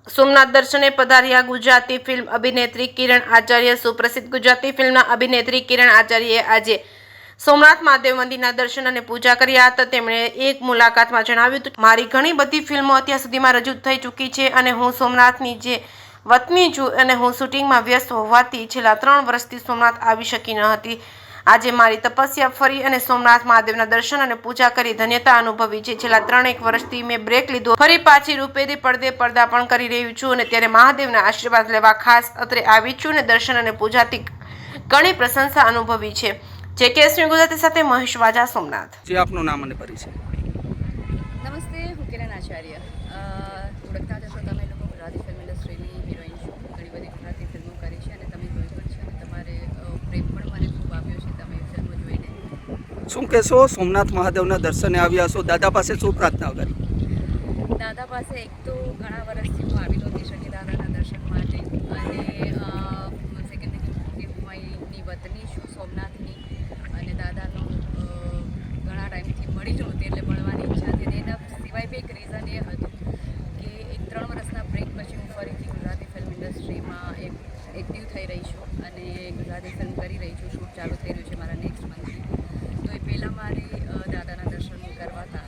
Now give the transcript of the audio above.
સોમનાથ દર્શને પધાર્યા ગુજરાતી ફિલ્મ અભિનેત્રી કિરણ આચાર્ય। સુપ્રસિદ્ધ ગુજરાતી ફિલ્મના અભિનેત્રી કિરણ આચાર્યએ આજે સોમનાથ મહાદેવ મંદિરના દર્શન અને પૂજા કર્યા હતા। તેમણે એક મુલાકાતમાં જણાવ્યું હતું, મારી ઘણી બધી ફિલ્મો અત્યાર સુધીમાં રજૂ થઈ ચૂકી છે અને હું સોમનાથની જે વતની છું અને હું શૂટિંગમાં વ્યસ્ત હોવાથી છેલ્લા 3 વર્ષથી સોમનાથ આવી શકી ન હતી। આજે મારી તપસ્યા ફરી અને સોમનાથ મહાદેવના દર્શન અને પૂજા કરી ધન્યતા અનુભવી છે। છેલ્લા 3-1 વર્ષથી મેં બ્રેક લીધો, ફરી પાછી રૂપેરી પડદે પદાર્પણ કરી રહ્યું છું અને ત્યારે મહાદેવના આશીર્વાદ લેવા ખાસ અત્રે આવી છું અને દર્શન અને પૂજાથી ઘણી પ્રશંસા અનુભવી છે। જેકેએસની ગુજરાતી સાથે મહેશ વાજા, સોમનાથ। જે આપનું નામ અને પરિચય। નમસ્તે, હું કિરણ આચાર્ય। ઓળખતા જશો તમે લોકો, ગુજરાતી ફિલ્મ ઇન્ડસ્ટ્રીની હિરોઈન છું। ઘણી બધી ગુજરાતી ફિલ્મો કરી છે અને તમે જોઈ પણ છે અને તમારે પ્રેમ પણ મને ખૂબ આપ્યો છે તમે ફિલ્મો જોઈને। શું કહેશો, સોમનાથ મહાદેવના દર્શને આવ્યા છો, દાદા પાસે શું પ્રાર્થના કરી? દાદા પાસે એક તો ઘણા વર્ષથી હું આવી નહોતી શકી દાદાના દર્શન માટે અને સેકન્ડ કે હું અહીંની વતની છું સોમનાથની અને દાદાનો ઘણા ટાઈમથી મળી નહોતી એટલે મળવાની ઈચ્છા હતી। એના સિવાય બી એક રીઝન એ હતું કે એક 3 વર્ષના બ્રેક પછી હું ફરીથી ગુજરાતી ફિલ્મ ઇન્ડસ્ટ્રીમાં એક્ટિવ થઈ રહી છું અને ગુજરાતી ફિલ્મ કરી રહી છું। શૂટ ચાલુ થઈ રહ્યું છે મારા નેક્સ્ટ મંથથી, તો એ પહેલાં મારે દાદાના દર્શન કરવા હતા